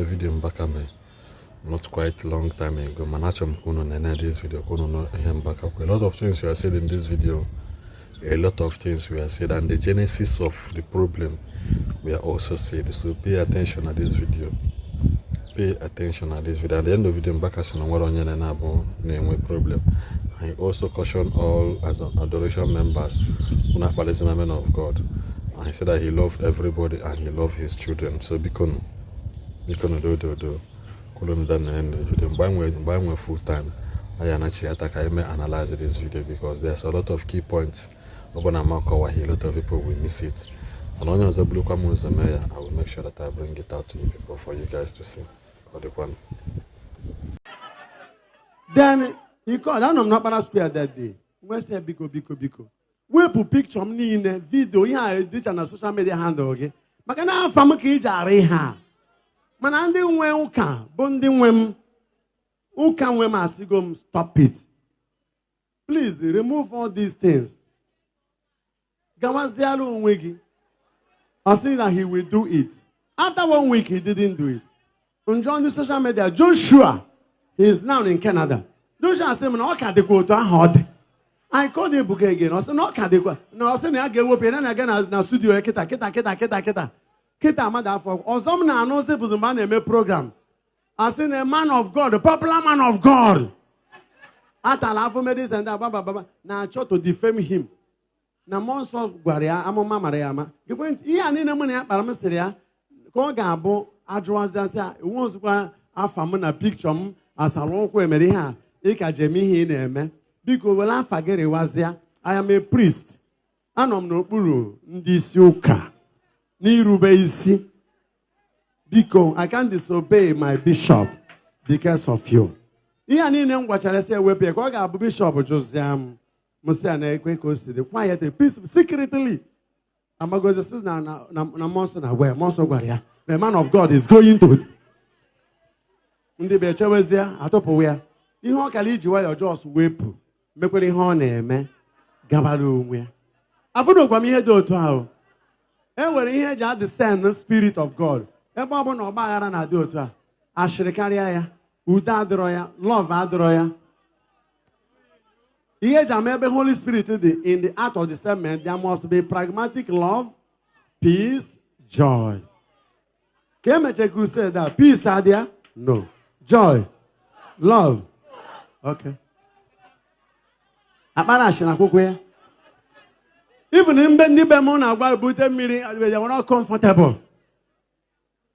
video Mbaka not quite long time ago. This video. A lot of things were said in this video. A lot of things were said, and the genesis of the problem were also said. So pay attention at this video. Pay attention at this video. At the end of the video, Mbaka said no problem. I also caution all as an adoration members who are men of God. And he said that he loved everybody and he loved his children. So because do couldn't done end the video. Buy full time. I analyze this video because there's a lot of key points. A lot of people will miss it. And when I will make sure that I bring it out to you people for you guys to see. Then he called, I'm not going to spare that day. Where's the biko? We put picture me in a video, yeah, ditch on a social media handle, okay? But can I have family jariha? Manandi uka, bonding wem, uka wem asigum, stop it. Please remove all these things. Gawazialu wigi. I say that he will do it. After 1 week, he didn't do it. On John the social media, Joshua, he is now in Canada. Joshua said, "No, can't go to hot." I called Ebuka again. I said, "No, can't go." No, I said, "I get up and again as na studio. Kita mother for. Or some na announce it was a man in a program. I said, a man of God, a popular man of God. At Alafo medis and Baba. Now I try to defame him. Na monso guaria amo mama reama. You went here and in a money para mysteria. Ko gabo adroanza say won so afamu na picture as a long ko emeri ha e ka jemi hi na eme biko wela fagere wazia. I am a priest. Anom no okpuru ndi isi uka n'irube isi. Biko I can't disobey my bishop because of you. Ihe niile ngwachara say wepe ko ga abu bishop Josiam Musia na ekwe ko si the quiet peace secretly. Amagoze says na monso na where monso gwaria. The man of God is going to ndị be chewezia atopo where. Ihe o kala iji wa just wepu. Mekwere ihe ọ na-eme gabara onwe. Afudo gwa m ihe dị otu ahụ. E nwere ihe eji discern the spirit of God. Ebe ọ bụ na ọgba aghara na dị otu a. Ashịrị karịa ya, udo adịrọ ya, love adịrọ ya. Ihe eji ama ebe Holy Spirit dị in the art of discernment, there must be pragmatic love, peace, joy. Ka emeche crusade a peace adịa? No. Joy, love. Okay. Akparashi na akwụkwọ ya. Even mgbe ndị be m na-agba ebute mmiri, they were not comfortable.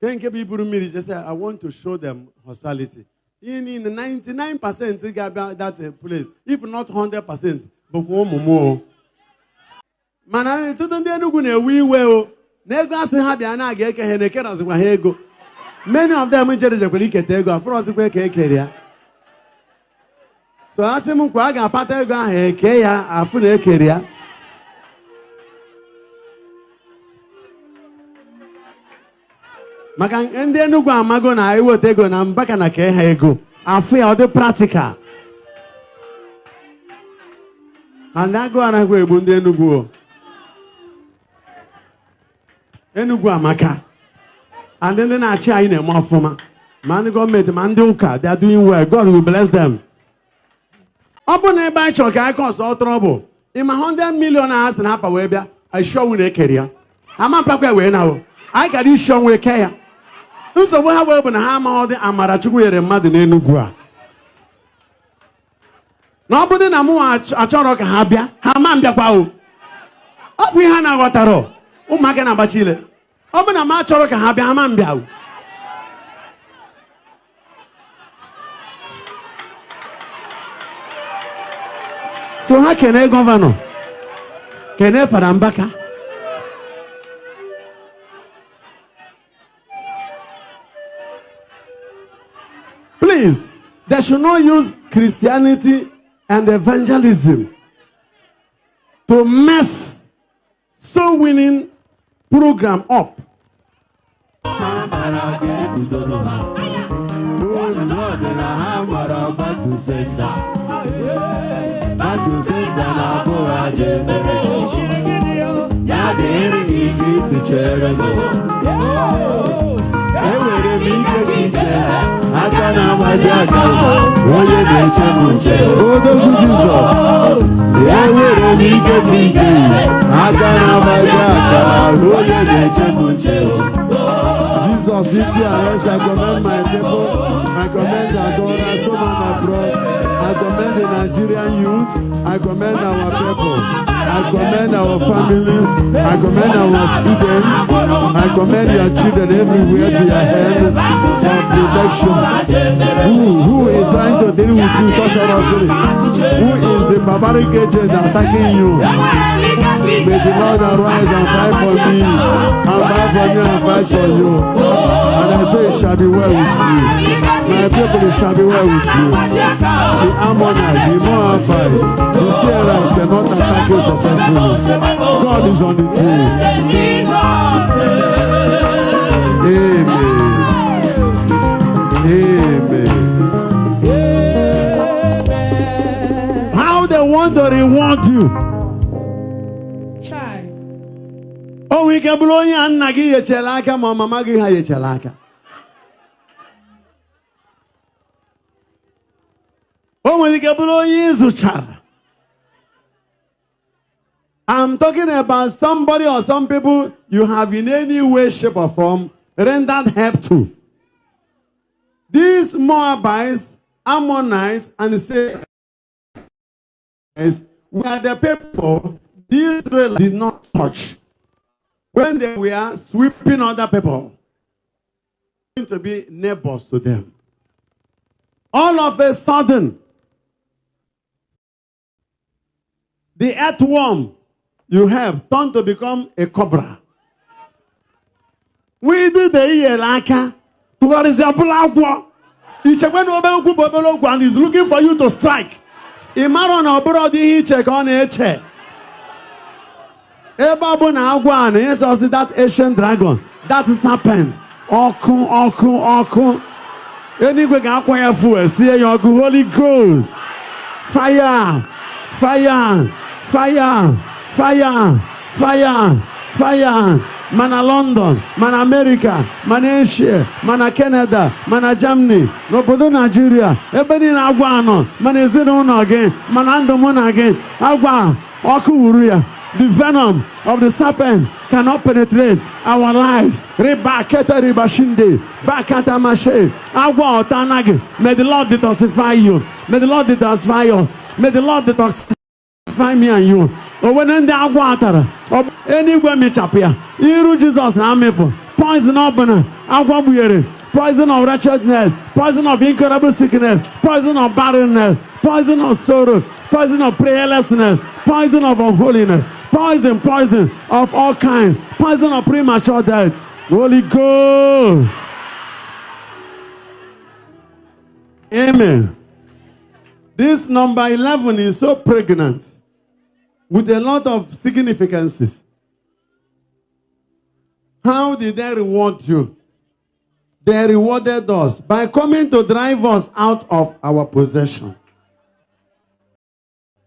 Nke bụ iburu mmiri, just say, I want to show them hospitality. In 99% ga that place, if not 100%, bụkwa ụmụ m. Mana tutu ndị Enugu na-ewe iwe o. Na ego asị ha bịa na-aga eke ha na-ekere ọzụkwa ha ego. Many of them jerejekwara iketa ego afọrọ ọzụkwa eke ekere ya. So asị m nkwa a ga-apata ego ahụ eke ya afụ na ekere ya. Maka ndị Enugu amago na iweta ego na Mbaka na kee ha ego afụ ya ọ dị practical. And agụ anaghị egbu ndị Enugu o. Enugu amaka. And then na-achị anyị na-eme ọfụma. Ma ndị gọọmenti ma ndị ụka, they are doing well. God will bless them. Ọ bụ na ebe anyị chọrọ ka anyị kọsọ trouble. Ịma 100 million na asị na apa wee bịa, anyị shọ wu na-ekere ya. Ama mpakwa wee na o. Anyị gara ishọ wee kee ya. Nsogbu ha wee bụ na ha amaghị ọdị amara Chukwu nyere mmadụ n'Enugu a. Na ọ bụdị na mụ achọrọ ka ha bịa, ha ma mbịakwa o. Ọ bụ ihe ha na-aghọtara ụmụaka na-agbachi ile. Ọ bụ na m achọrọ ka ha bịa, ha ma mbịa o. So ha kene gọvanọ, kene Father Mbaka. Please, they should not use Christianity and evangelism to mess soul winning program up. ya dịrị n'ike isi chere m. Enwere m ike ike aka na-agbaji aka onye na-eche m nche. Odogwu Jizọs. Enwere m ike ike aka na-agbaji aka onye na-eche m nche. Jesus, lift your hands. I commend my people. I commend the adorers, so man abroad. I commend the Nigerian youth. I commend our people. I commend our families. I commend our students. I commend your children everywhere to your hand for protection. Who is trying to deal with you, touch us? Who is the barbaric agent attacking you? May the Lord arise and fight for me, and fight for me and fight for you. And I say it shall be well with you. My people, it shall be well with you. The Ammonites, the Moabites, the Syrians cannot attack you successfully. God is on the throne. Amen. Amen. How they want to reward you. Oh, we can blow you and Nagi Chelaka, Mamma Magi Hayachelaka. Oh, we can blow you, Zuchar. I'm talking about somebody or some people you have in any way, shape, or form rendered help to. These Moabites, Ammonites, and Syrians were the people Israel did not touch when they were sweeping other people, to be neighbors to them. All of a sudden, the earthworm you have turned to become a cobra. We did the Yelaka to what is the Bulagua. Each and is looking for you to strike. Imaron or Brody, he check on a chair. Ebabu na agwan, yes, also that ancient dragon, that serpent. Oku. Anyway, can acquire food. See your Holy Ghost. Fire. Mana London, mana America, mana Asia, mana Canada, mana Germany, n'obodo Nigeria, ebe ni na agwa anọ, mana ezinụlọ gị, mana ndụ mụ na gị, agwa ọkụ wuru ya. The venom of the serpent cannot penetrate our lives. Ribaketa ribashinde, bakata mashe, agwa otanagi. May the Lord detoxify you. May the Lord detoxify us. May the Lord detoxify me and you. When the agwa atara, anywhere me chapia, iru Jesus na mepo, poison opener, agwa buyere, poison of wretchedness, poison of incurable sickness, poison of barrenness, poison of sorrow, poison of prayerlessness, poison of unholiness, poison of all kinds, poison of premature death. Holy Ghost. Amen. This number 11 is so pregnant with a lot of significances. How did they reward you? They rewarded us by coming to drive us out of our possession,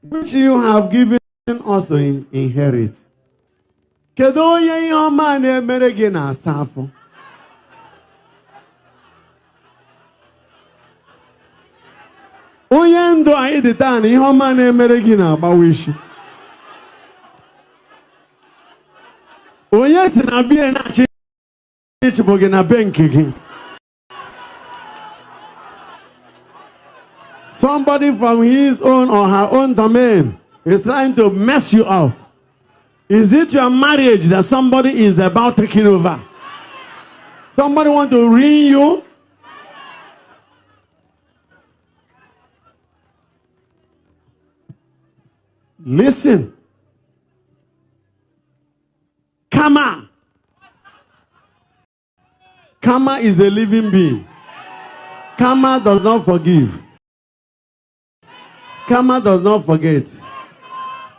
which you have given us to inherit. Kedu onye ihe ọma na-emere gị na-asa afọ? Onye ndụ anyị dị taa na ihe ọma na-emere gị na-agbawa isi. Onye si na bie na-achị ịchịpụ gị na be nke gị. Somebody from his own or her own domain is trying to mess you up. Is it your marriage that somebody is about taking over? Somebody want to ruin you? Listen. Karma. Karma is a living being. Karma does not forgive. Karma does not forget.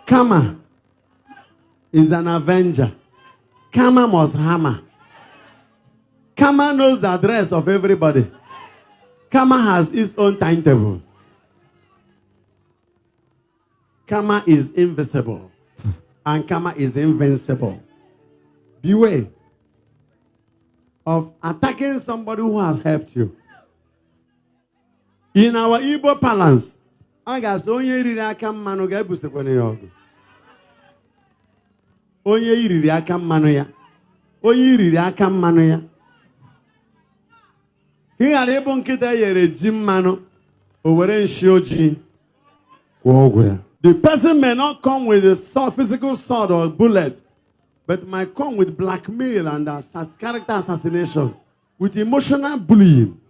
Karma is an avenger. Karma must hammer. Karma knows the address of everybody. Karma has its own timetable. Karma is invisible. and karma is invincible. Beware of attacking somebody who has helped you. In our Igbo parlance, I guess onye riri aka mmanụ ga-ebusekwana ya ọgụ. Onye riri aka mmanụ ya. Onye riri aka mmanụ ya. Ka ị ghara ịbụ nkịta yere ji mmanụ, o were nshi ojii kwụọ ụgwọ ya. The person may not come with a sword, physical sword or bullet, but might come with blackmail and character assassination, with emotional bullying.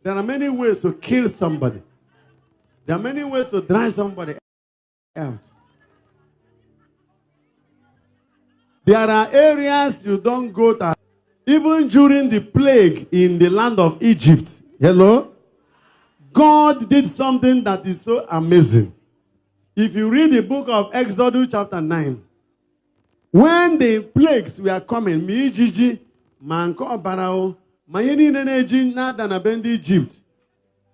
There are many ways to kill somebody. There are many ways to drive somebody out. There are areas you don't go to. Even during the plague in the land of Egypt, hello? God did something that is so amazing. If you read the book of Exodus chapter 9, when the plagues were coming, Egypt,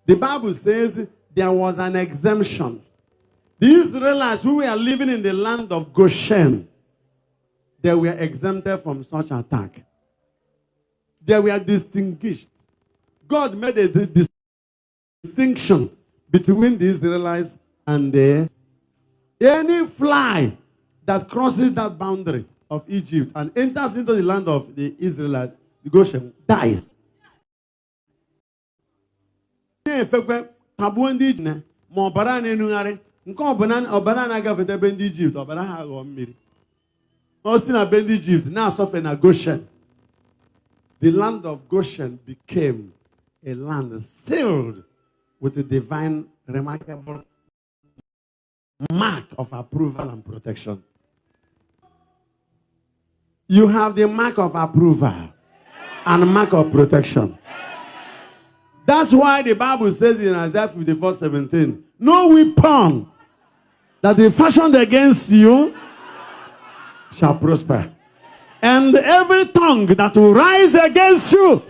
the Bible says there was an exemption. The Israelites who were living in the land of Goshen, they were exempted from such attack. They were distinguished. God made a distinction between the Israelites and any fly that crosses that boundary of Egypt and enters into the land of the Israelites, the Goshen, dies. Egypt now suffering a Goshen. The land of Goshen became a land sealed with a divine, remarkable mark of approval and protection. You have the mark of approval and mark of protection. That's why the Bible says in Isaiah 54:17, no weapon that is fashioned against you shall prosper. And every tongue that will rise against you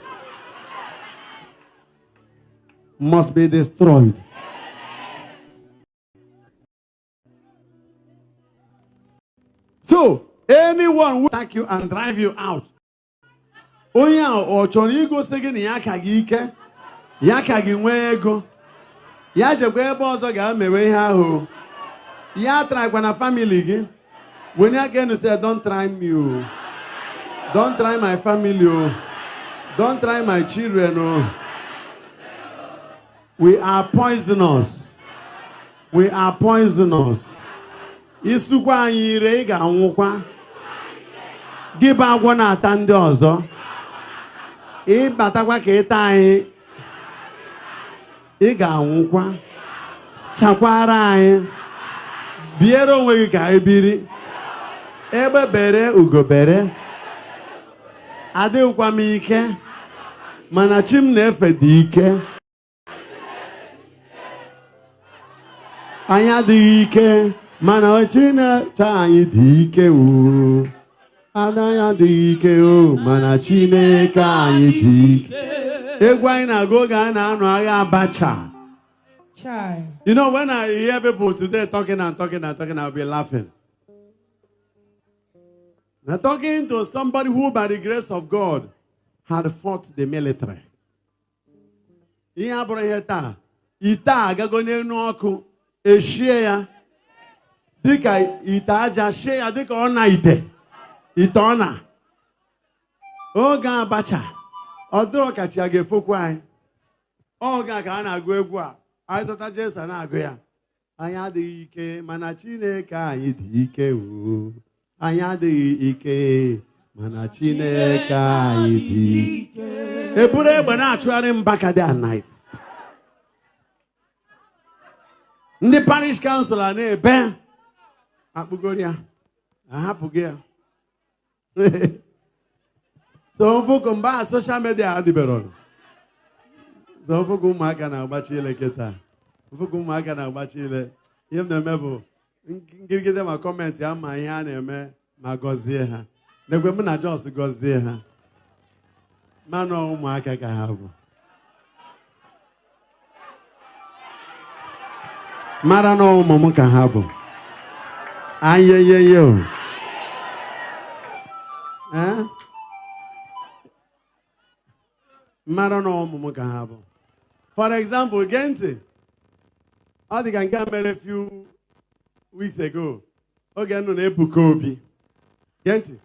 must be destroyed. So, anyone will attack you and drive you out. Onya o chori go sege ni yakagi ike, yakagi nwe ego. Ya jekwa ebe ọzọ ga-emewe ihe ahụ. Ya try kwa na family gị. When you again say, don't try me, oh. Don't try my family, oh. Don't try my children, oh. We are poisonous. We are poisonous. Isukwa anyị ire ị ga-anwụkwa. Gị bụ agwọ na-ata ndị ọzọ. Ị batakwa ka ịta anyị. Ị ga-anwụkwa. Chakwara anyị. Biere onwe gị ka ebiri. Ebe bere ugo bere. Adịghịkwa m ike. Mana chi m na-efe dị ike. Anyị adịghị ike. Mana Chineke anyị dị ike o. Anaghị adịghị ike o. Mana Chineke anyị dị ike. Egwu anyị na-agụ oge a na-anọ agha Abacha. You know, when I hear people today talking, I'll be laughing. Now talking to somebody who, by the grace of God, had fought the military. Ita agagone n'ọkụ eshie ya dịka ite aja shie ya dịka ọ na ite ọna oge Abacha ọdụrụ kachi ya ga-efokwa anyị oge ka a na-agụ egwu a anyị tọta Jesu na-agụ ya anyị adịghị ike mana Chineke anyị dị ike o anyị adịghị ike mana Chineke anyị dị ike eburu egbe na-achụgharị Mbaka day and night. Ndị parish council na-ebe akpụgoro ya ahapụghị ya. So mfụkụ mgbe social media adịbero. So mfụkụ ụmụaka na-agbachi ile kịta. Mfụkụ ụmụaka na-agbachi ile. Ihe m na-eme bụ ngirigide ma kọmentị ama ihe a na-eme ma gọzie ha. Negwe m na Jos gọzie ha. Manụ ụmụaka ka ha bụ. Mara no ụmụ m ka ha bụ. Ayeyeyo. For example, Gente, I think I came a few weeks ago. Okay, no Ebuka Obi'S. Gente,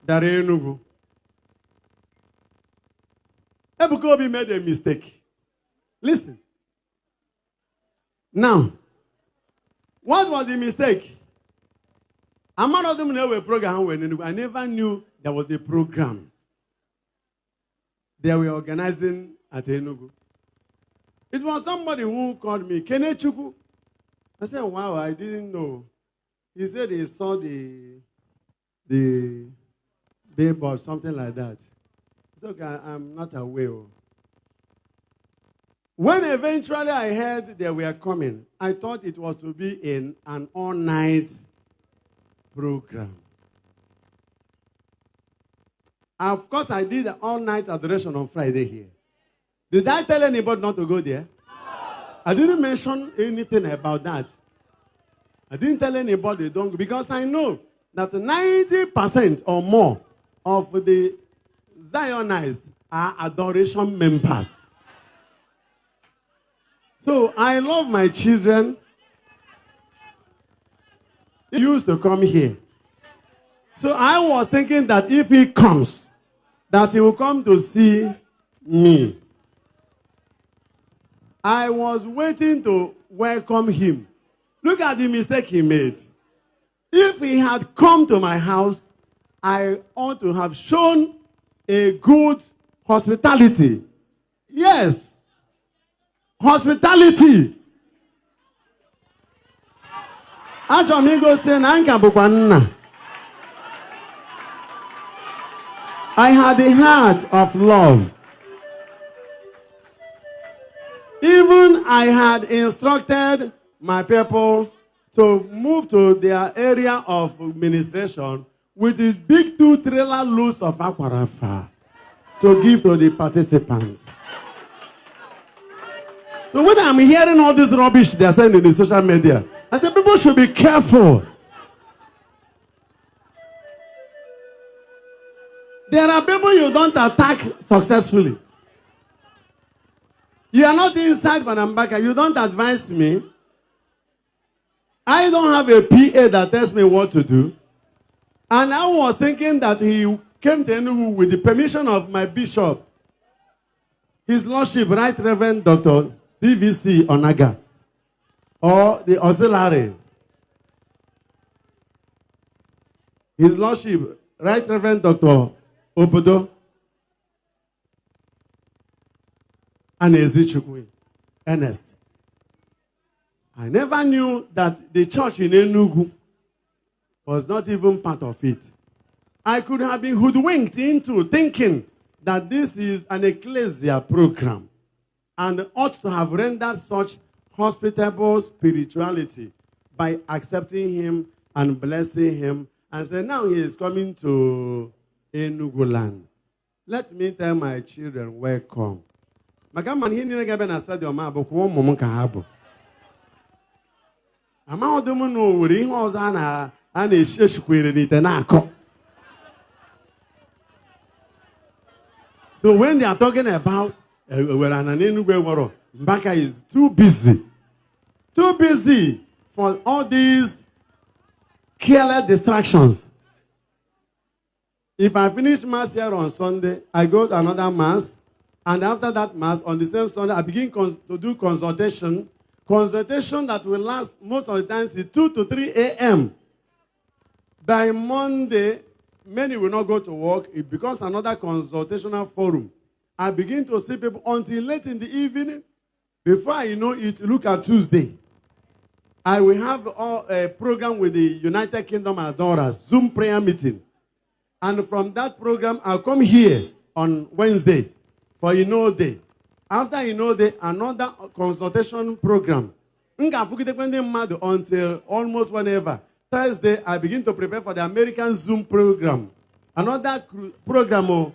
Dare Enugu. Ebuka Obi'S made a mistake. Listen. Now, what was the mistake? A man of them know a program when I never knew there was a program. They were organizing at Enugu. It was somebody who called me, Kenechuku. I said, wow, I didn't know. He said he saw the billboard, something like that. It's okay, I'm not aware. When eventually I heard they were coming, I thought it was to be in an all-night program. Of course, I did an all-night adoration on Friday here. Did I tell anybody not to go there? I didn't mention anything about that. I didn't tell anybody don't go because I know that 90% or more of the Zionites are adoration members. So I love my children. They used to come here. So I was thinking that if he comes, that he will come to see me. I was waiting to welcome him. Look at the mistake he made. If he had come to my house, I ought to have shown a good hospitality. Yes. Hospitality. I had a heart of love. Even I had instructed my people to move to their area of administration with a big 2-trailer loads of aquarafa to give to the participants. So when I'm hearing all this rubbish they're saying in the social media, I said people should be careful. There are people you don't attack successfully. You are not inside Father Mbaka. You don't advise me. I don't have a PA that tells me what to do. And I was thinking that he came to Enugu with the permission of my bishop, His Lordship, Right Reverend Dr. CVC Onaga, or the auxiliary. His Lordship, Right Reverend Dr. Obodo, and Ezichukwu, Ernest. I never knew that the church in Enugu was not even part of it. I could have been hoodwinked into thinking that this is an ecclesia program and ought to have rendered such hospitable spirituality by accepting him and blessing him and say, now he is coming to Enugu land. Let me tell my children, welcome. Magaman he nile gabe na stadium abụ kwa ụmụ m ka ha bụ. Amaghọdụ m na o nwere ihe ọzọ a na-eshikwere n'ite na-akọ. So when they are talking about Mbaka is too busy for all these careless distractions. If I finish mass here on Sunday, I go to another mass. And after that mass, on the same Sunday, I begin to do consultation. Consultation that will last most of the times is 2 to 3 a.m. By Monday, many will not go to work. It becomes another consultational forum. I begin to see people until late in the evening. Before I know it, look at Tuesday. I will have a program with the United Kingdom Adorers, Zoom prayer meeting. And from that program, I'll come here on Wednesday for Day. After Day, another consultation program. Until almost whenever. Thursday, I begin to prepare for the American Zoom program. Another program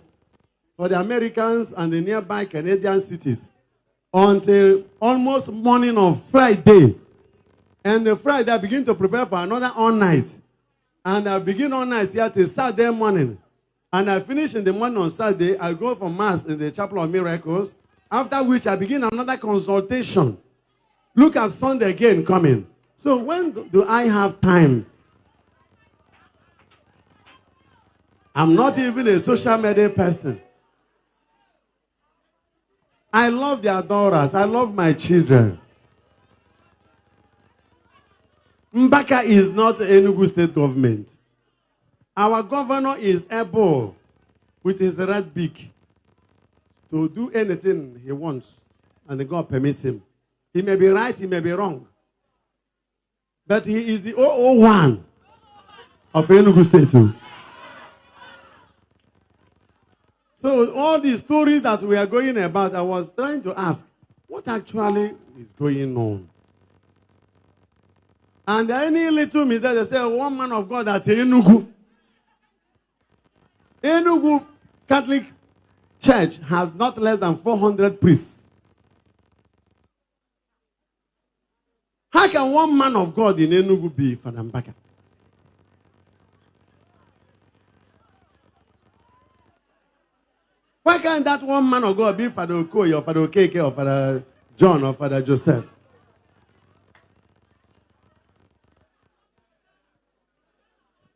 for the Americans and the nearby Canadian cities. Until almost morning of Friday. And the Friday, I begin to prepare for another all night. And I begin all night here till Saturday morning. And I finish in the morning on Saturday. I go for Mass in the Chapel of Miracles. After which I begin another consultation. Look at Sunday again coming. So when do I have time? I'm not even a social media person. I love the adorers. I love my children. Mbaka is not Enugu state government. Our governor is able, with his red beak, to do anything he wants, and God permits him. He may be right, he may be wrong. But he is the 001 of Enugu state too. So all the stories that we are going about, I was trying to ask, what actually is going on? And any little mistake, they say, one man of God that's Enugu. Enugu Catholic Church has not less than 400 priests. How can one man of God in Enugu be Father Mbaka? Why can't that one man of God be Father Okoye or Father Okeke or Father John or Father Joseph?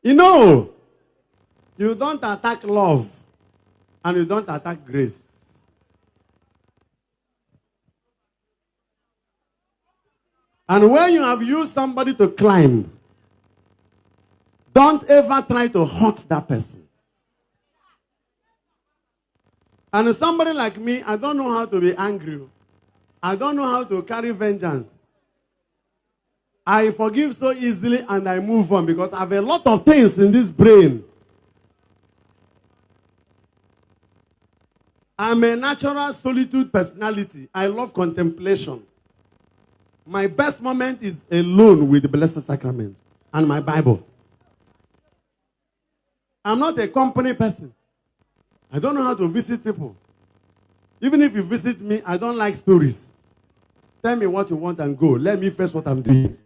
You know, you don't attack love and you don't attack grace. And when you have used somebody to climb, don't ever try to hurt that person. And somebody like me, I don't know how to be angry. I don't know how to carry vengeance. I forgive so easily and I move on because I have a lot of things in this brain. I'm a natural solitude personality. I love contemplation. My best moment is alone with the Blessed Sacrament and my Bible. I'm not a company person. I don't know how to visit people. Even if you visit me, I don't like stories. Tell me what you want and go. Let me face what I'm doing.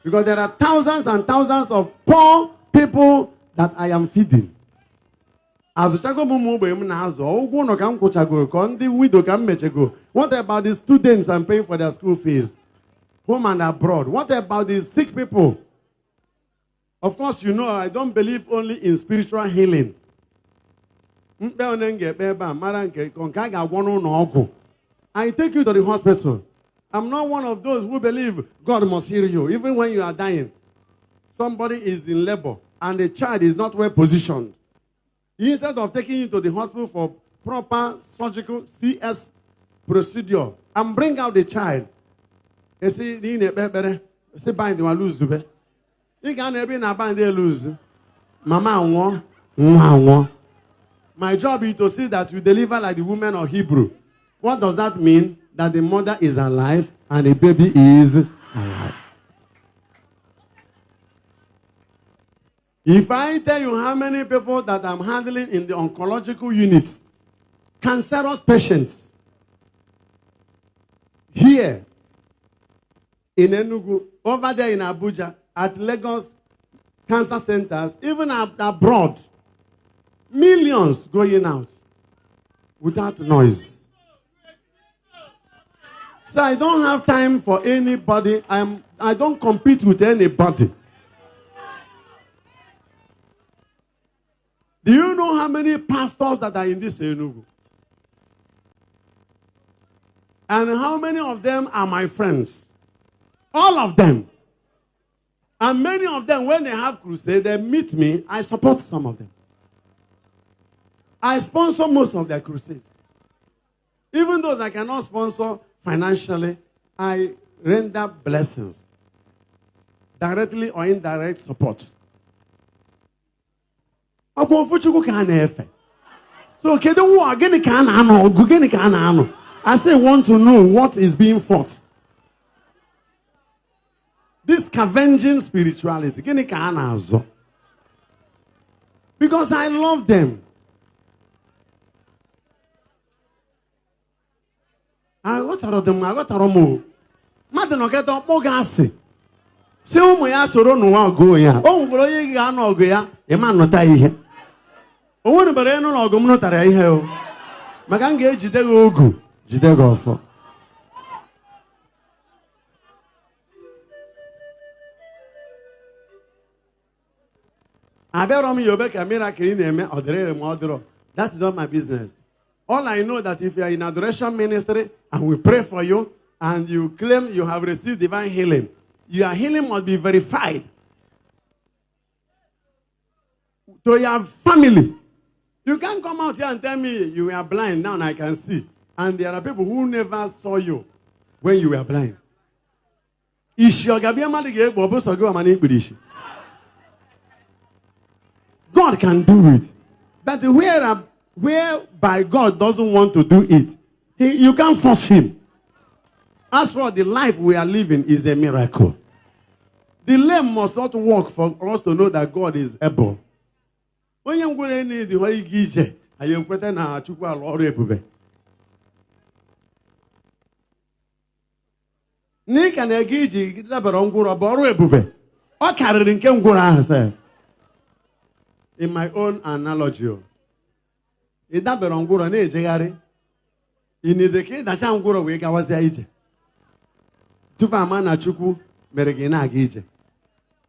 Because there are thousands and thousands of poor people that I am feeding. What about the students I'm paying for their school fees? Home and abroad. What about the sick people? Of course, you know, I don't believe only in spiritual healing. I take you to the hospital. I'm not one of those who believe God must heal you, even when you are dying. Somebody is in labor and the child is not well positioned. Instead of taking you to the hospital for proper surgical CS procedure and bring out the child, you see, bind the lose. You can't bind the lose. Mama, my job is to see that you deliver like the woman of Hebrew. What does that mean? That the mother is alive and the baby is alive. If I tell you how many people that I'm handling in the oncological units, cancerous patients, here in Enugu, over there in Abuja, at Lagos cancer centers, even abroad, millions going out without noise. So I don't have time for anybody. I don't compete with anybody. Do you know how many pastors that are in this Enugu? And how many of them are my friends? All of them. And many of them, when they have crusade, they meet me. I support some of them. I sponsor most of their crusades. Even those I cannot sponsor financially, I render blessings. Directly or indirect support. So, I say, want to know what is being fought. This scavenging spirituality. Because I love them. I got them. Madden get up Mogasi. Si ụmụ ya soro n'ụwa ọgụ ya. O nwere onye ga-anọ ọgụ ya, ịma nụta ihe. O nwere bara ịnụ n'ọgụ m nụtara ihe o. Maka m ga-ejide gị ogu, jide gị ọfọ. Abịarọ m yobe ka miracle ị na-eme ọ dịrịrị ma ọ dịrọ. That is not my business. All I know that if you are in adoration ministry and we pray for you and you claim you have received divine healing, your healing must be verified to your family. You can't come out here and tell me you were blind, now I can see. And there are people who never saw you when you were blind. God can do it. But whereby God doesn't want to do it, you can't force him. As for the life we are living is a miracle. The lame must not work for us to know that God is able. When you go in the way you get, I am quite na chukwa lori ebube. Ni ka na giji kita baronguro boru ebube. O kariri nke ngwuro ahụ sef. In my own analogy, ida baronguro na ejegharị. Inide ka ịdacha ngwuro wee gawazia ije. Tufa ama na chukwu mere gị na-aga ije.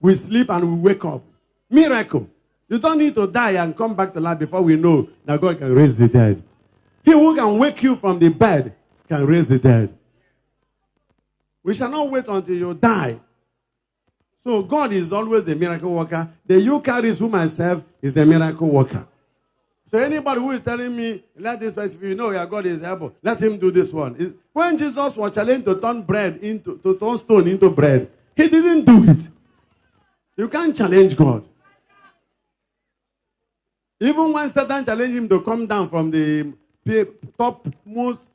We sleep and we wake up. Miracle. You don't need to die and come back to life before we know that God can raise the dead. He who can wake you from the bed can raise the dead. We shall not wait until you die. So God is always the miracle worker. The Eucharist whom I serve is the miracle worker. So anybody who is telling me, let this person, if you know your God is able, let him do this one. When Jesus was challenged to turn stone into bread, he didn't do it. You can't challenge God. Even when Satan challenged him to come down from the topmost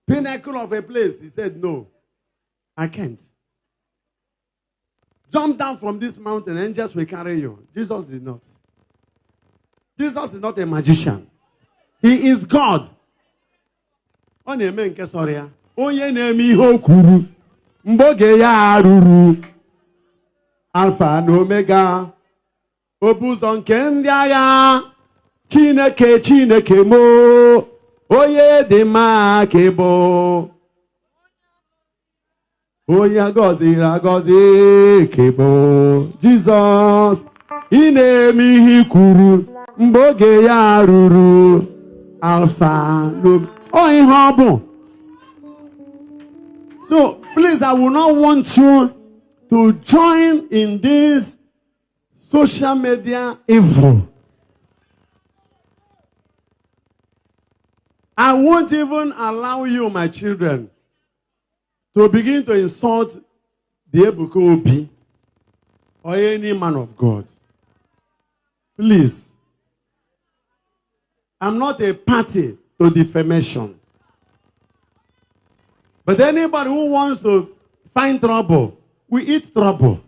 pinnacle of a place, he said, no, I can't. Jump down from this mountain, angels will carry you. Jesus did not. Jesus is not a magician. He is God. Onye eme nke sọrọ ya. Onye na-eme ihe o kwuru. Mgbe oge ya arụrụ. Alpha na Omega. Obu ụzọ nke ndị agha. Chineke Chineke mo. Onye dị mma ka ịbụ. Onye agọziri agọzi ka ịbụ. Jizọs. Ị na-eme ihe kwuru. Mgbe oge ya ruru. Alpha no. Oh, in Harbor. So please, I will not want you to join in this social media evil. I won't even allow you, my children, to begin to insult the Ebuka Obi or any man of God. Please. I'm not a party to defamation. But anybody who wants to find trouble, we eat trouble.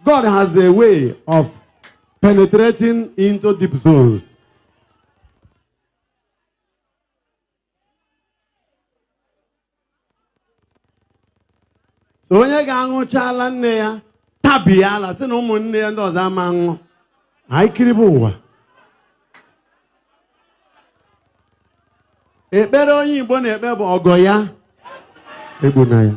God has a way of penetrating into deep zones. So when you go chala nne ya, tabi ya la, se no mo nne ya ndo ọzọ ama ṅụ. Anyị kiribu ụwa. Ekpere onye Igbo na-ekpe bụ ọgọ ya. Egbuna ya.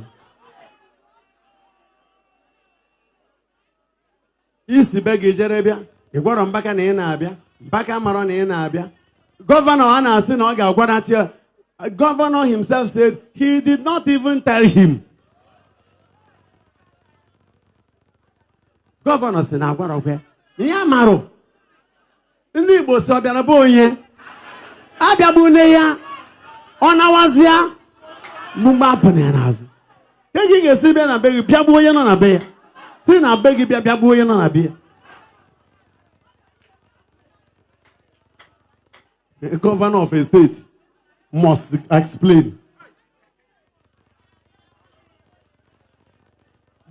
Isi be gị jere bịa. Ị gwara Mbaka na ị na-abịa. Mbaka mara na ị na-abịa. Governor a na-asị na ọ ga-agwanata ya. Governor himself said he did not even tell him. Governor sị na agwara ọkwa. Ihe amarụ. Ndị Igbo sị ọ bịara bụ onye. Abịa bụ nne ya. Onawazia mugba apụna n'azụ. Egi ga-esi bịa na be gị bịa gbuo onye nọ na be ya. Si na be gị bịa gbuo onye nọ na be ya. A governor of a state must explain.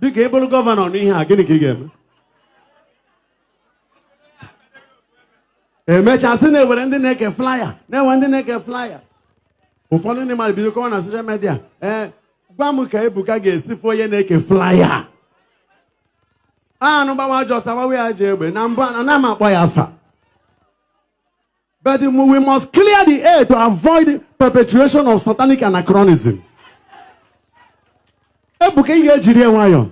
Dịka ebulu governor n'ihe a gịnị ka ị ga-eme? Emechasị na-ewere ndị na-eke flyer. Na-ewe ndị na-eke flyer. Ụfọdụ ndị mmadụ bido kọwa na social media. Gwamu ka Ebuka ga-esi fo ye na-eke flyer. No ba just we ajebe na mba na ma akpọ ya afa. But we must clear the air to avoid perpetuation of satanic anachronism. Ebuka ihe ejiri enwayo.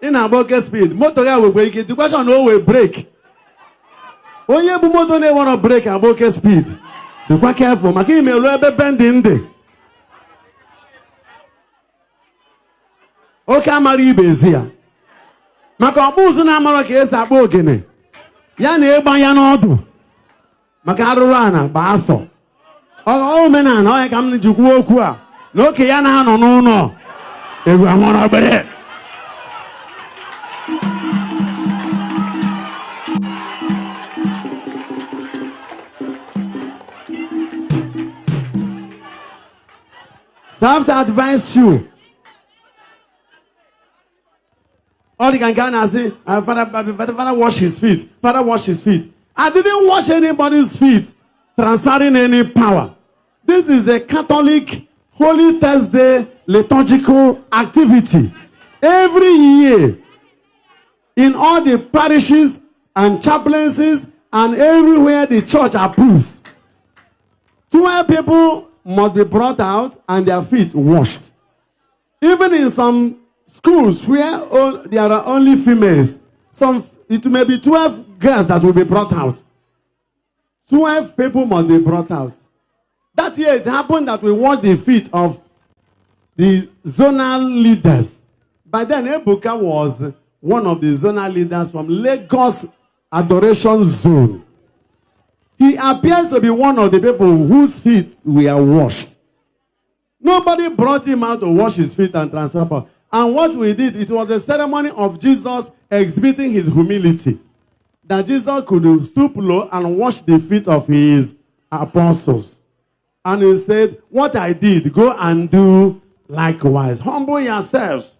Ị na-agba oke speed. Moto ya wegwe ike. The question no we break. Onye bu moto na-enwero break agba oke speed. Dịkwa careful maka ime elu ebe bending dị. Oke amara ibe ezi ya. Maka ọkpụ ụzụ na-amara ka esi akpọ ogene. Ya na ịgba ya n'ọdụ. Maka arụrụ ana gba afọ. Omenala onye ka m jikwu okwu a. Na oke ya na-anọ n'ụlọ. Egwu amara obere. So I have to advise you. All the can say, Father, wash his feet. Father, wash his feet. I didn't wash anybody's feet, transferring any power. This is a Catholic Holy Thursday liturgical activity. Every year, in all the parishes and chaplaincies and everywhere the church approves, 12 people must be brought out and their feet washed. Even in some schools where there are only females, it may be 12 girls that will be brought out. 12 people must be brought out. That year it happened that we washed the feet of the zonal leaders. By then, Ebuka was one of the zonal leaders from Lagos Adoration Zone. He appears to be one of the people whose feet were washed. Nobody brought him out to wash his feet and transfer power. And what we did, it was a ceremony of Jesus exhibiting his humility. That Jesus could stoop low and wash the feet of his apostles. And he said, what I did, go and do likewise. Humble yourselves.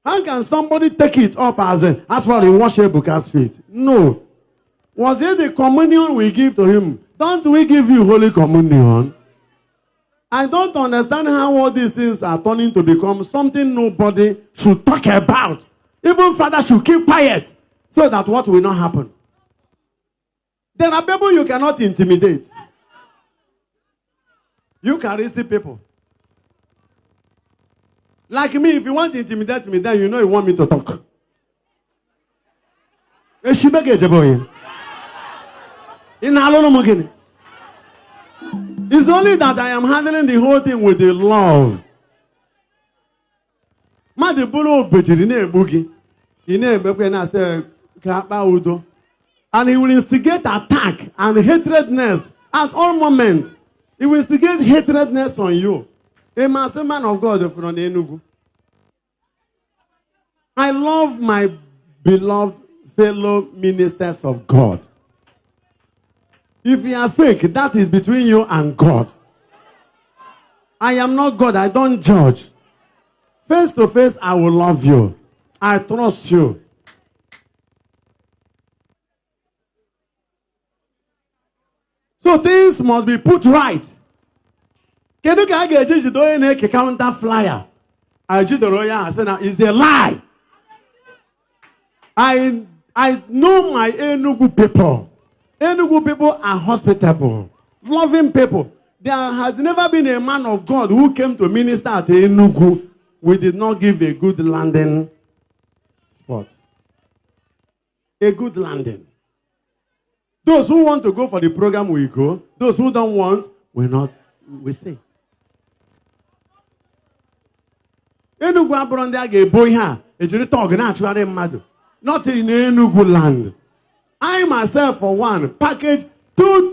How can somebody take it up as well, he wash Ebuka's feet? No. Was it the communion we give to him? Don't we give you Holy Communion? I don't understand how all these things are turning to become something nobody should talk about. Even Father should keep quiet so that what will not happen. There are people you cannot intimidate. You can receive people. Like me, if you want to intimidate me, then you know you want me to talk. It's only that I am handling the whole thing with the love. And he will instigate attack and hatredness at all moments. He will instigate hatredness on you. A man of God from Enugu. I love my beloved fellow ministers of God. If you are fake, that is between you and God. I am not God. I don't judge. Face to face, I will love you. I trust you. So things must be put right. Can you get a counter flyer? I did the royal. I said, it's a lie. I know my Enugu people. Enugu people are hospitable, loving people. There has never been a man of God who came to minister at Enugu. We did not give a good landing spot. A good landing. Those who want to go for the program will go. Those who don't want will not. We stay. Enugu abronde aga boy ha. Ejiri talk na actually madu. Not in Enugu land. I myself, for one, package two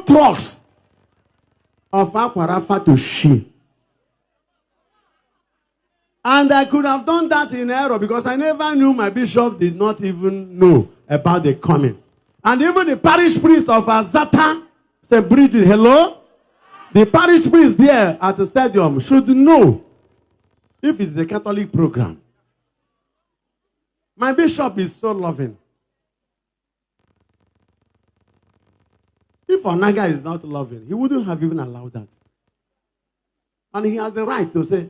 trucks of Aquarafa to Shi. And I could have done that in error because I never knew, my bishop did not even know about the coming. And even the parish priest of Azata said, Bridget, hello? The parish priest there at the stadium should know if it's the Catholic program. My bishop is so loving. If Onaga is not loving, he wouldn't have even allowed that. And he has the right to say,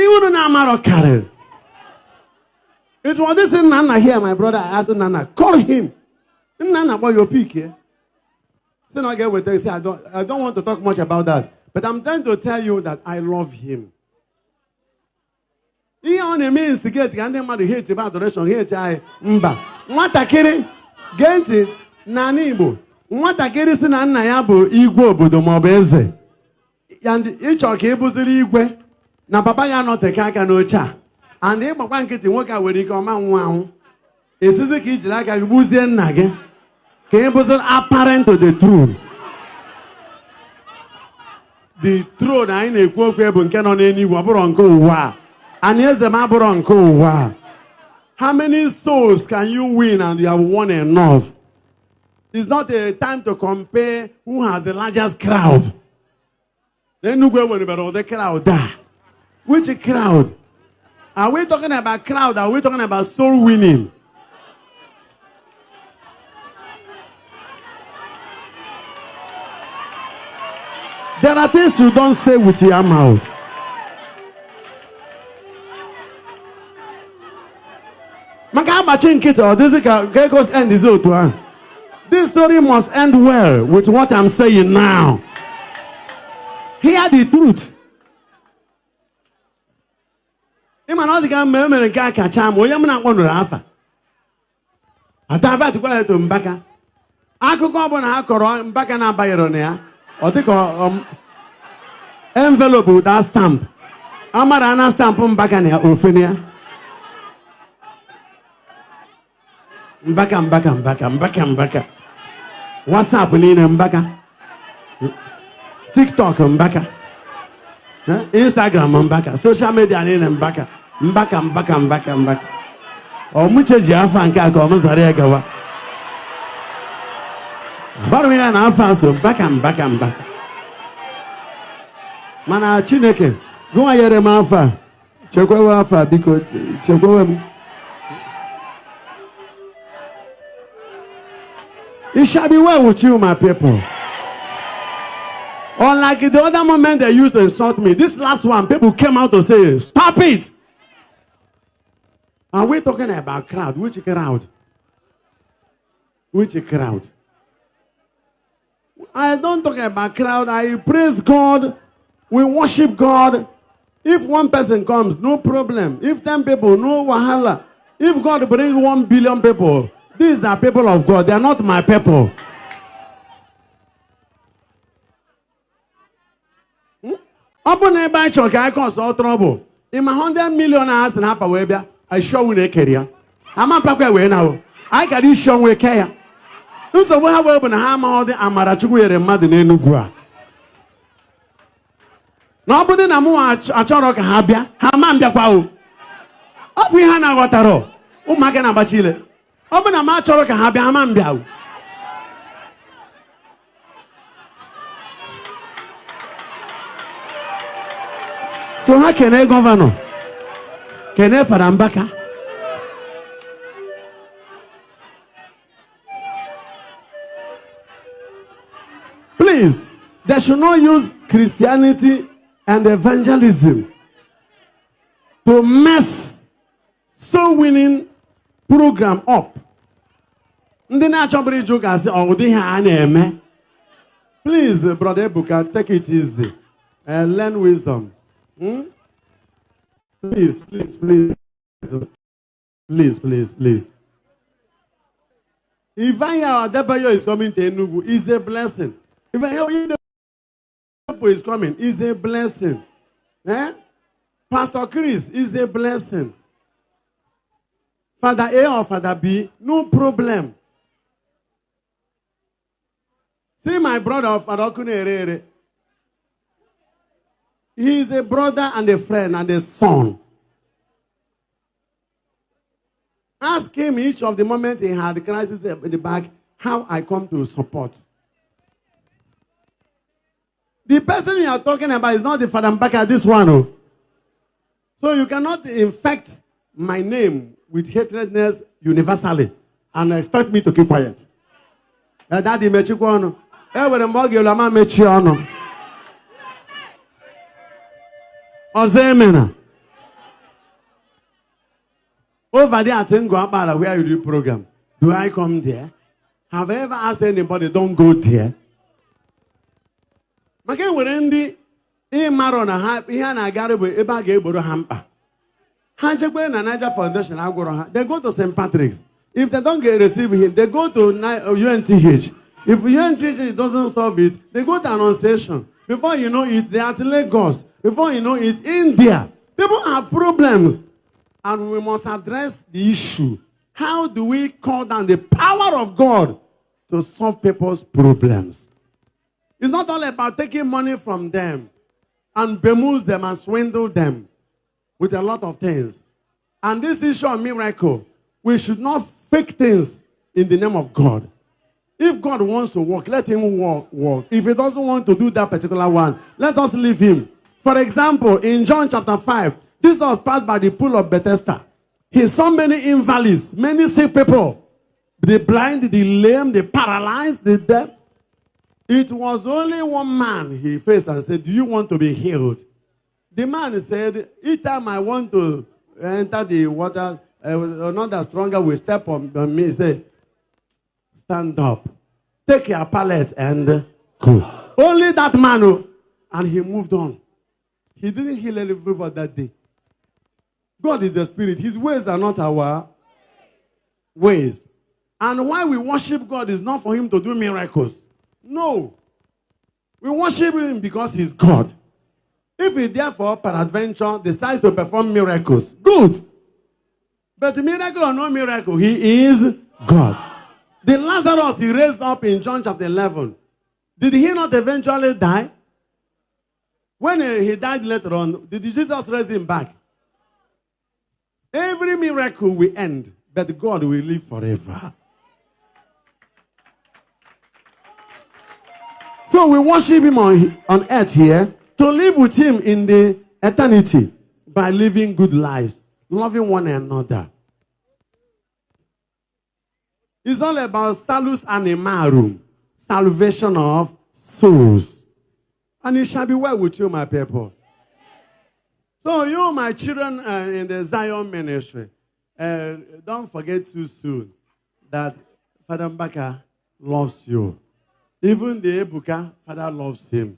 Even Nana carried. It was this Nana here, my brother. I asked Nana, call him. Nana, boy, your peak here. Still not get with this. I don't want to talk much about that. But I'm trying to tell you that I love him. He only means to get and then hate about adoration. Hate I mba. Nwata kiri genti nani Igbo. Nwata kiri si na nna ya bụ igwe obodo ma ọ bụ eze. And ịchọrọ ka ịbụziri igwe na papa ya nọteke aka n'oche a. And ịgbakwa nkịtị nwoke a nwere ike ọma nwa anwụ. Esizi ka ijiri aka gị gbuzie nna gị. Ka ịbụziri apparent to the throne. The throne anyị na-ekwu okwu bụ nke nọ n'eluigwe ọ bụrụ nke ụwa. And eze m abụrụ nke ụwa. How many souls can you win and you have won enough? It's not a time to compare who has the largest crowd. Then you go when about the crowd there. Which crowd? Are we talking about crowd? Are we talking about soul winning? There are things you don't say with your mouth. This story must end well with what I'm saying now. Hear the truth. Envelope with that stamp. Amara stamp Mbaka. Mbaka. WhatsApp nina Mbaka. TikTok Mbaka. Instagram Mbaka. Social media nina Mbaka. Mbaka. Omuche ji afa nke aka omuzari agawa. Baru ya na afa so Mbaka. Mana Chineke, gwa yere m afa. Chekwewe afa biko chekwewe m. It shall be well with you, my people. Unlike the other moment they used to insult me, this last one, people came out to say, stop it. Are we talking about crowd? Which crowd? Which crowd? I don't talk about crowd. I praise God. We worship God. If one person comes, no problem. If 10 people, no wahala. If God brings 1 billion people, these are people of God. They are not my people. Open a bunch of guys cause all trouble. In my 100 million hours and half away, I sure will take care. I'm a pack away now. I got this show with care. So we have opened a hammer all the Amarachu and Mother Nenugua. Nobody namu a chorok habia, Hamambia Pau. Up we hana wataro. Umakana Bachile. Open a match or a habia. So how can I governor? Can I Father Mbaka? Please, they should not use Christianity and evangelism to mess soul winning program up. Please, Brother Ebuka, take it easy and learn wisdom. Please. If I hear Adebayo is coming to Enugu, it's a blessing. If I hear Adebayo is coming, it's a blessing. Pastor Chris is a blessing. Father A or Father B, no problem. See my brother, Father Kunerere. He is a brother and a friend and a son. Ask him each of the moment he had the crisis in the back, how I come to support. The person you are talking about is not the Father Mbaka, this one. Oh. So you cannot infect my name with hatredness universally and expect me to keep quiet. Daddy mechikono. Ewe mbogi ulama mechiono. Ozemena. Over there at Ngwabara, where you do program, do I come there? Have I ever asked anybody, don't go there? Maka nwere ndị ịmara na ha ihe na-agara bụ ebe a ga-egboro ha mkpa. Ha jekwe na Niger Foundation agwụrụ ha. They go to St. Patrick's. If they don't receive him, they go to UNTH. If UNTH doesn't solve it, they go to Annunciation. Before you know it, they are at Lagos. Before you know it, India. People have problems. And we must address the issue. How do we call down the power of God to solve people's problems? It's not all about taking money from them and bamboozle them and swindle them with a lot of things. And this issue of miracle, we should not fake things in the name of God. If God wants to work, let him work. If he doesn't want to do that particular one, let us leave him. For example, in John chapter 5, Jesus passed by the pool of Bethesda. He saw many invalids, many sick people. The blind, the lame, the paralyzed, the deaf. It was only one man he faced and said, do you want to be healed? The man said, each time I want to enter the water, another stronger will step on me and say, stand up, take your pallet and go. Only that man, and he moved on. He didn't heal everybody that day. God is the Spirit. His ways are not our ways. And why we worship God is not for him to do miracles. No. We worship him because he's God. If he therefore, peradventure, decides to perform miracles, good. But miracle or no miracle, he is God. The Lazarus he raised up in John chapter 11, did he not eventually die? When he died later on, did Jesus raise him back? Every miracle will end, but God will live forever. So we worship him on earth here to live with him in the eternity by living good lives, loving one another. It's all about salus animarum, salvation of souls. And it shall be well with you, my people. So you, my children in the Zion ministry, don't forget too soon that Father Mbaka loves you. Even the Ebuka, Father loves him.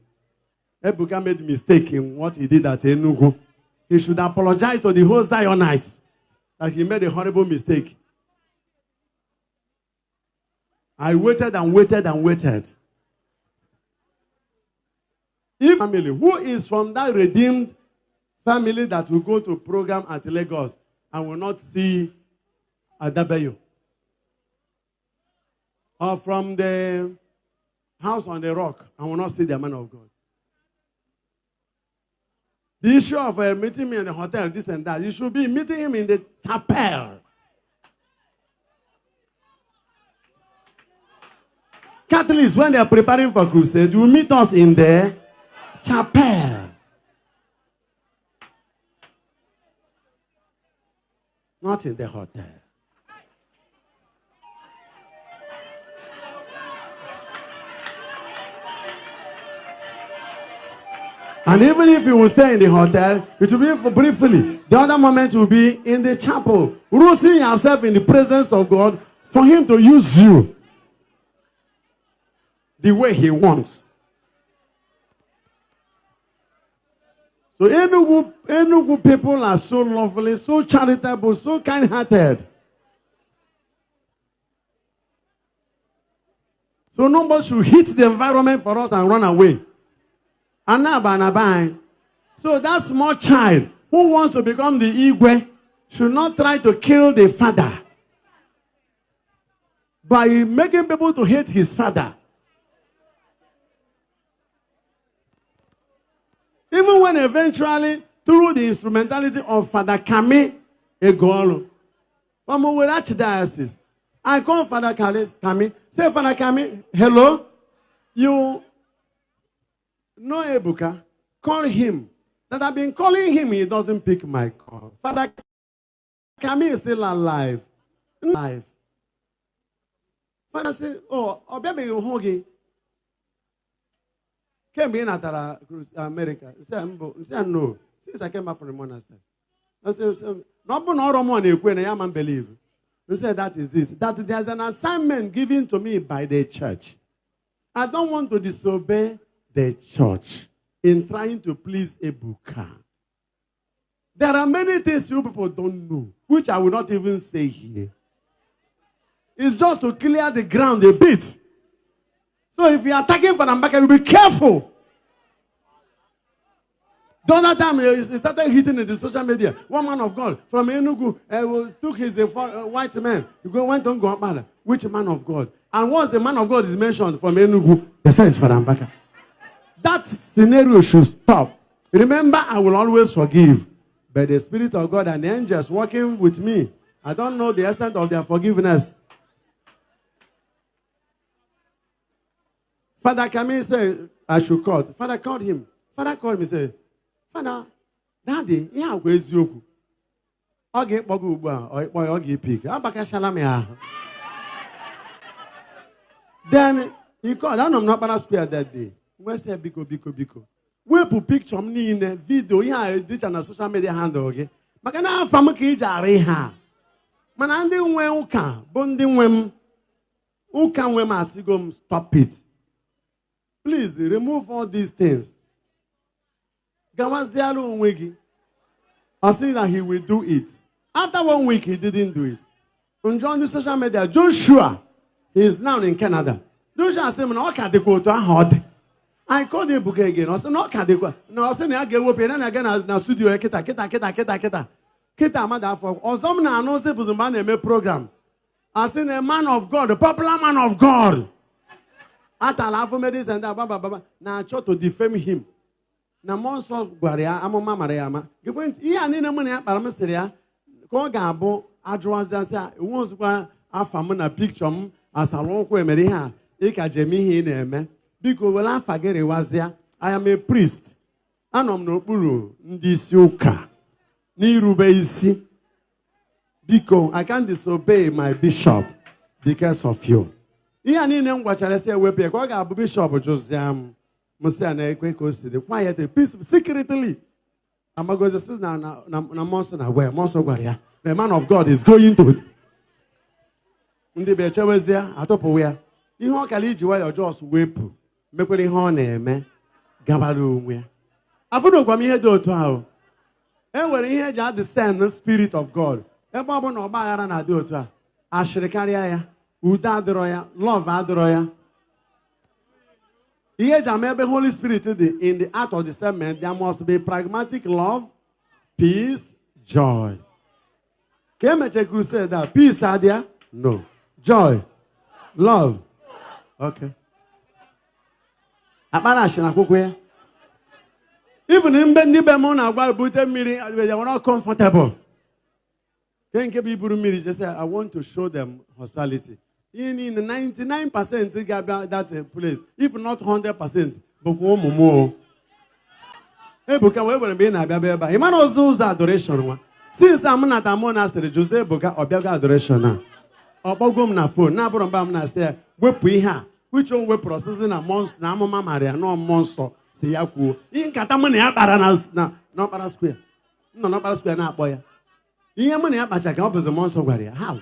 Ebuka made a mistake in what he did at Enugu. He should apologize to the whole Zionites that he made a horrible mistake. I waited and waited and waited. If family, who is from that redeemed family that will go to program at Lagos and will not see Adabayo? Or from the house on the rock and will not see the man of God? The issue of meeting me in the hotel, this and that, you should be meeting him in the chapel. Catholics, when they are preparing for crusade, you meet us in the chapel. Not in the hotel. And even if you will stay in the hotel, it will be for briefly. The other moment will be in the chapel. Roosing yourself in the presence of God for him to use you the way he wants. So Enugu people are so lovely, so charitable, so kind-hearted. So nobody should hit the environment for us and run away. So that small child who wants to become the Igwe should not try to kill the father by making people to hate his father. Even when eventually, through the instrumentality of Father Kami Egolo, from Owerachi Diocese, I call Father Kami, say, Father Kami, hello, you know Ebuka, call him. That I've been calling him, he doesn't pick my call. Father Kami is still alive. Father said, oh, baby, you're hugging. Came in at America. He said, no. Since I came back from the monastery. I said, I man believe. He said, that is it. That there's an assignment given to me by the church. I don't want to disobey the church in trying to please Ebuka. There are many things you people don't know, which I will not even say here. It's just to clear the ground a bit. So if you are attacking Father Mbaka, you be careful. The other time he started hitting in the social media. One man of God from Enugu took his white man. He went on go up. Which man of God? And once the man of God is mentioned from Enugu, they say it's Father Mbaka. That scenario should stop. Remember, I will always forgive. But the Spirit of God and the angels working with me, I don't know the extent of their forgiveness. Father Kamil said, I should call. Father called him. Father called me and said, Father, Daddy, yeah, where's you? I'll get Bogu or I'll get pig. Then he called. I know I'm not going to spare that day. We said, Biko. We put picture of me in a video. Yeah, ditch on a social media handle. Okay. But can I from a cage? Man, I'm the way Uka, bonding when Uka when stop it. Please remove all these things. I say that he will do it. After 1 week, he didn't do it. On join the social media, Joshua, he is now in Canada. Joshua said, I called Ebuka again. I said, no, I said, I get up and again as na studio. Kita. Mother for or some na announced it was a man a program. I said, a man of God, a popular man of God. Atala medis and Baba. Now, try to defame him. Na monso gwaria amoma mariama gewent iya ni na mun ya kpara msiria ko ga-abụ ajụwazi asa wonzukwa afa m na picture m asalo okwu emere ha ika jemi ihe na-eme biko wela afa gị rewazia. I am a priest. Anọ m n'okpuru ndị isi ụka n'irube isi. Biko I can't disobey my bishop because of you. Iya niile m gwachara sị ewepụ ka ọ ga-abụ bishop Josiam quiet, peace, secretly. The man of God is going to. Ndị there, atọpụ ya. Ihe ọ kala iji wayọ just wepụ. Mekwere ihe ọ na-eme. Gabara onwe ya. Afụdokwa m ihe dị otu ahụ. E nwere ihe eji adiscern the Spirit of God. Ebe ọ bụ na ọgba aghara na-adị otu a. Ashịrị karịa ya. Udo adịrọ ya. Love adịrọ ya. Here, the Holy Spirit in the art of discernment, there must be pragmatic love, peace, joy. Can you make crusade that peace are there? No. Joy, love. Okay. Even in Benibemona, they were not comfortable. Can you be Burumiri? Just say, I want to show them hospitality. In 99% that place, if not 100%, but one more. Ebuka, where be na Baba? He man also use adoration. Since I'm not a monastery, Jose Ebuka Obi'S adoration now. Obogum na phone. Na boromba na say we put here. Which one we processing a monster? Na mama Maria no monster. Say yaku. In katamani abara na para square. No para square na boy. In yamani abacha can open the monster warrior. How?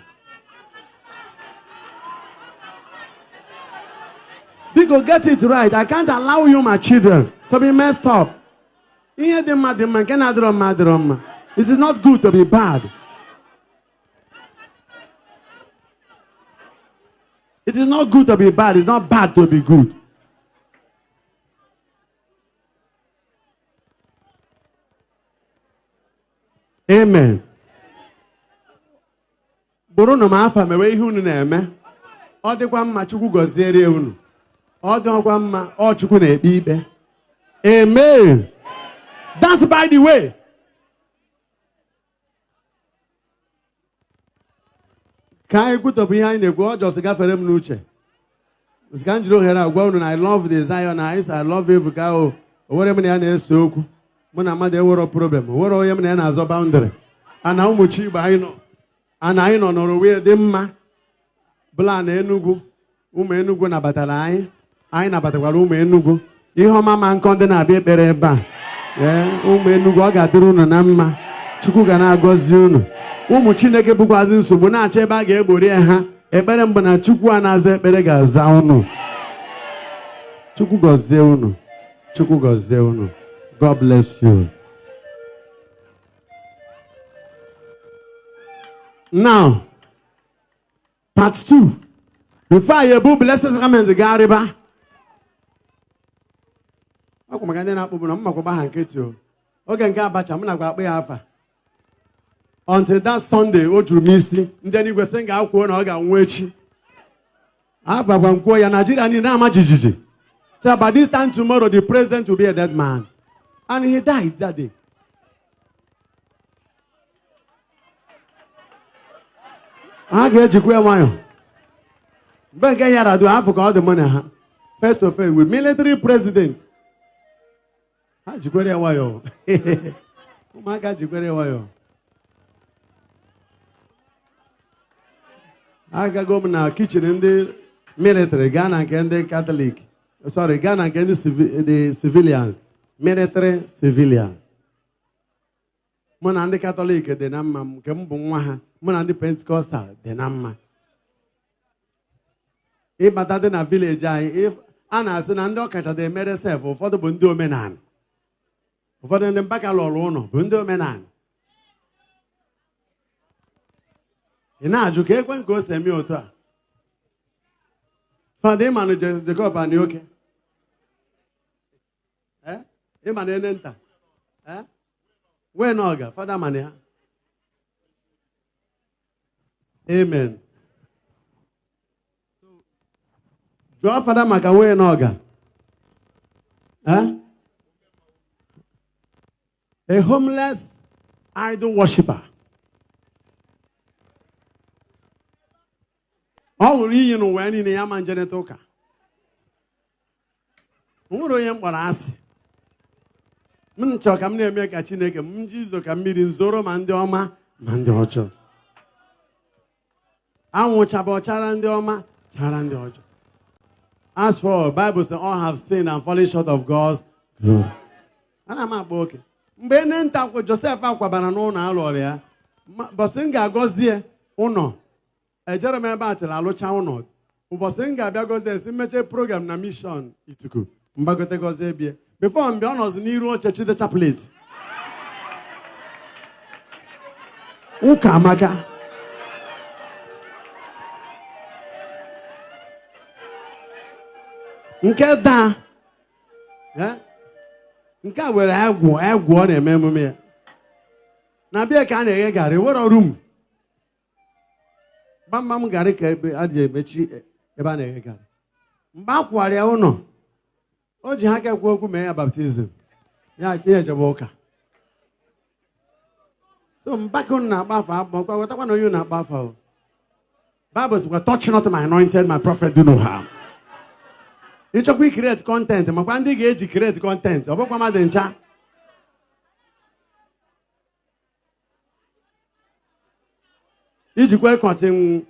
Because get it right. I can't allow you, my children, to be messed up. It is not good to be bad. It is not good to be bad. It's not bad to be good. Amen. Borono maafa mewe ihunu na eme. Odekwa mma Chukwu goziere unu. Amen. That's by the way. Can I put up behind the God just got for them nuche? I love the Zion eyes. I love Ebuka. Whatever the is so. Mona mother were a problem. What are you as a boundary? And how much you buy no? And I know no way them Blan Enugu. Enugu na batalai. I na batakwala ụmụ Enugu. Ihe ọma ma nkọ ndị na-abịa ekpere ebe a. Ụmụ Enugu ọ ga-adịrị unu na mma. Chukwu ga na-agọzi unu. Ụmụ Chineke bụkwazi nsogbu na-achọ ebe a ga-egbori ha. Ekpere mbụ na Chukwu a na-aza ekpere ga-aza unu. Chukwu gọzie unu. Chukwu gọzie unu. God bless you. Now, part 2. Before I ebu blessed sacrament gariba. Ako maganda na akpubu na mmakwaba ha nketi o. Oge nke abacha m na-agwa akpụ ya afa. Until that Sunday, o juru m isi. Ndị enigwe sị nga akwụọ na ọ ga-anwụ echi. Agbagwa nkwuo ya Nigeria niile na-ama jijiji. So by this time tomorrow, the president will be a dead man. And he died that day. I get you nwayọ. But get here, I do have all the money. First of all, with military president. Ha jikwere nwayọ. Ụmụaka jikwere nwayọ. Agago m na kitchen ndị military gaa na nke ndị Catholic. Sorry, gaa na nke ndị civilian. Military civilian. Mụ na ndị Catholic dị na mma nke m bụ nwa ha. Mụ na ndị Pentecostal dị na mma. Ịbata dị na village anyị, a na-asị na ndị ọkacha dị emere sef, ụfọdụ bụ ndị omenala. Ụfọdụ ndị Mbaka lụrụ ụlọ bụ ndị omenala. Ị na-ajụ ka ekwe nke o si eme otu a. Fada ịmanụ Jacob Anioke. Ịmanụ ene nta. Wee na ọga, fada manị ha. Amen. Jụọ fada maka wee na ọga. A homeless idol worshiper. Ọ hụrụ iyi n'ụwa niile ya ma njeneta ụka. O nwere onye mkpọrọ asị. M chọrọ ka m na-eme ka Chineke m ji izo ka mmiri nzoro ma ndị ọma ma ndị ọjọọ. Anwụ chaba ọchara ndị ọma chara ndị ọjọọ. As for Bible says all have sinned and fallen short of God's glory. Ana m akpa oke. Mgbe nne nta Joseph akwabara n'ụlọ alụrụ ya, bọsị m ga-agọzie ụlọ. Ejere m ebe a tịrị alụcha ụlọ. Ụbọchị m ga-abịa gọzie esi mmeche program na mission Ituku. Mgbagote gọzie bie. Before mgbe ọ nọzi n'iru oche Chide Chaplet. Ụka amaka. Nke daa. Nke a were egwu ọ na-eme emume ya. Na bịa ka a na-eghe garị were ọrụ m. Gbamgbam garị ka ebe a ji emechi ebe a na-eghe garị. Mgbe a kwụwara ya ụlọ, o ji ha ka ekwu okwu mee ya baptizim. Ya echebe ụka. So Mbaka unu na-agba afa abụọ, wetakwa na onye unu na-agba afa o. Bible says, touch not my anointed, my prophet do no harm. Ịchọkwa create content, makwa ndị ga-eji create content, ọ bụkwa mmadụ ncha. Ijikwa cotton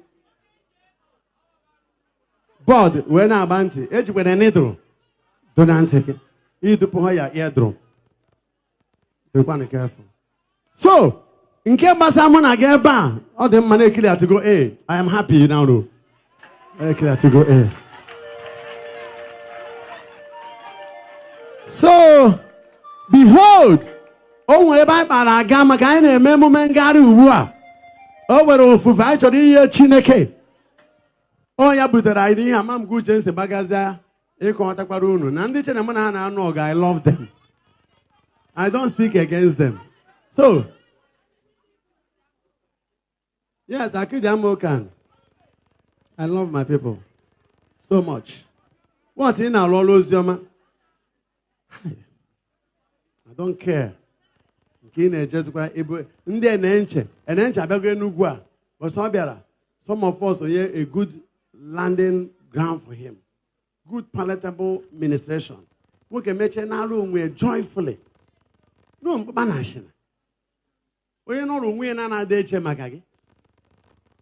board wee na-agba ntị, ejikwa needle do na ntị gị. Idupụ ha ya eardrum. Dịkwanụ careful. So, nke gbasa mụ na gị ebe a, ọ dị mma na-ekiri atigo A. I am happy now though. Ekiri atigo A. So, behold, o nwere ebe anyị kpara aga maka anyị na-eme emume ngagharị ugbu a. O nwere ofufe anyị chọrọ inye Chineke. O ya butere anyị n'ihe ama m gị uche nsi gbagazia ịkọwatakwara unu. Na ndị chere mụ na ha na-anụ ọgụ, I love them. I don't speak against them. So, yes, Akidi Amokan. I love my people so much. What's in our Lord's Yoma? I don't care. Ndị enenche abịago Enugu a, but some of us are a good landing ground for him. Good palatable ministration. We can make an alone joyfully. No, banashina. Onye nọrọ onwe na na-ada eche maka gị.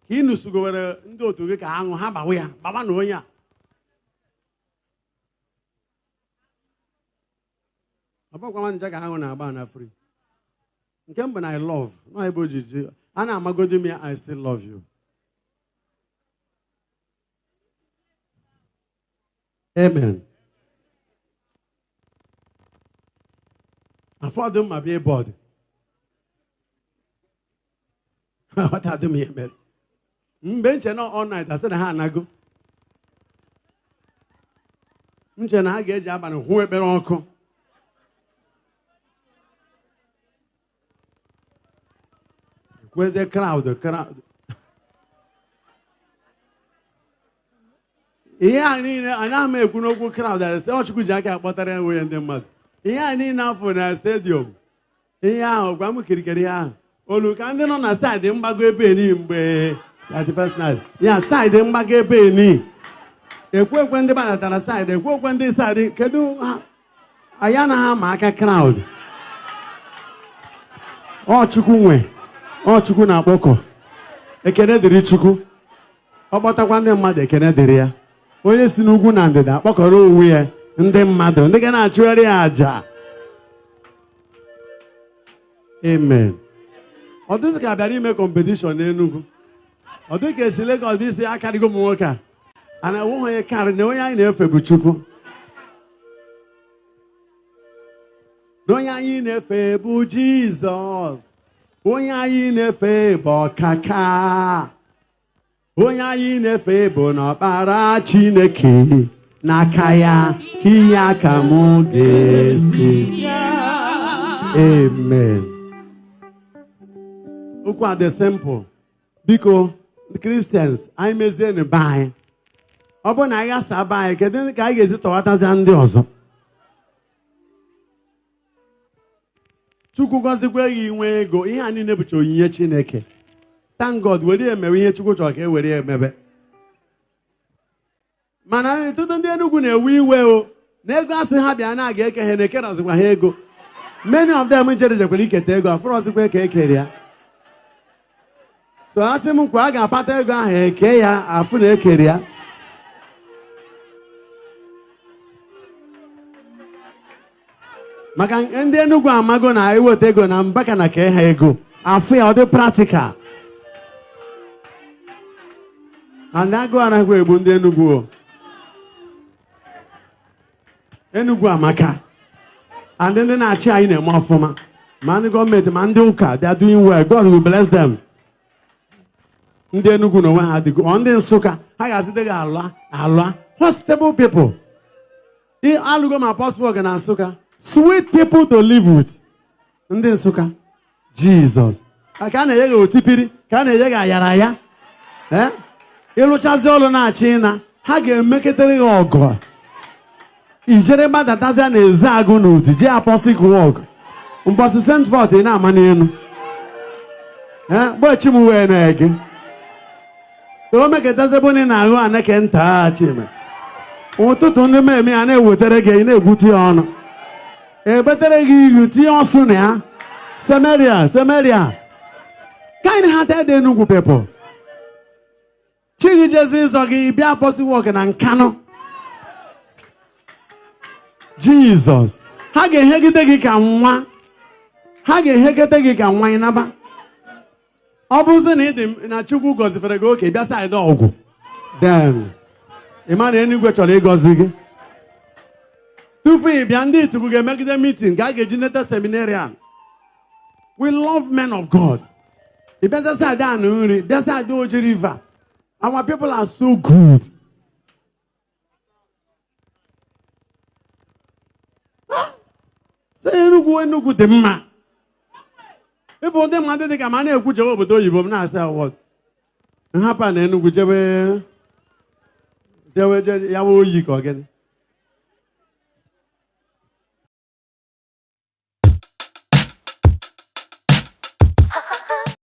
Ka ị nụsugowere ndị otu gị ka aṅụ ha gbawe ya, gbaba na onye a. Ọ bụkwa nwa nje ka aṅụ na-agba na free. When I love, not able to. And I'm going to me, I still love you. Amen. I thought them might be a body. What are them here? Bench not all night. I said, I go. I get job and whoever uncle. Where's the crowd? The crowd. Yeah, I need. And I'm a good crowd. I say, "Oh, you jack up, but I away in the mud." Yeah, I need now for the stadium. Yeah, I'm a oh, look, and then on the side, the Mbaka penny. That's the first night. Yeah, side the Mbaka penny. A quick when the band at the side, a quick when they side, can do. Ayana Maka crowd. Oh, Chukunwe. Oh, Chukuna Boko. A Kennedy Chuku. About a one mother Kennedy. Oh, yes, no good under that. Bokoro, we are. And then mother. And they can actually aja. Amen. Or this guy very make competition. Or they can select all this. I can't go more. And I won't hear carry no way I never Buchuku. No, I in a fable Jesus. Oya in a fable kaka. Oya in a fable no para chineke. Nakaya hiya kamugesi. Amen. Ukwa the simple. Because the Christians, I may say in buy. Upon I ask a buy, can the guy get it to what as and also. Chuku goes where you way go in and in a bit of Chineke. Thank God, will you marry to go to a care where you may. Man, I don't know we will. Never say happy and I get a Heneke as a go. Many of them in Jericho take off for us to make a career. So I say, Mukwaga, Pataga, Hekea, a full career. Makan and then no go Magona, I will take on Mbaka na Kehego. I feel the practical. And I go and I go Bundenugo. Enugu Amaka. And then I try in a more former. Man, government, Manduka, they are doing well. God will bless them. Ndenugu no one had to go on the Suka. I asked the Allah. What stable people? In Alugoma Apostle and Asuka. Sweet people to live with. And then Suka. Jesus. I can't hear you, Tipiri. Can't hear Yaraya. Eh? You look at all on China. How can make it a God? Ijereba that has an Zagunut, J Apostle walk. Was sent forth in our money. Eh? But you move an egg. Don't make it as a bonnet now, and I can't touch him. Oh, to turn the me and I would again a booty on. A better you Tion Samaria. Kind hearted than Nugu people. Chigi Jesus or be Apostle walking and cano. Jesus. Hage hegitegi can one. Hage hegitegi can wine about. Opposite it in a chuku goes if I go, okay, that's I don't. Then, a man anywhere to Lagos. Two free beyond it to make the meeting. Gage seminarian. We love men of God. The better side down, that's how I do River. Our people are so good. Say, no good, the man. If all them wanted to come and a good job, but you will not say what happened and whichever Yawo Yiko again.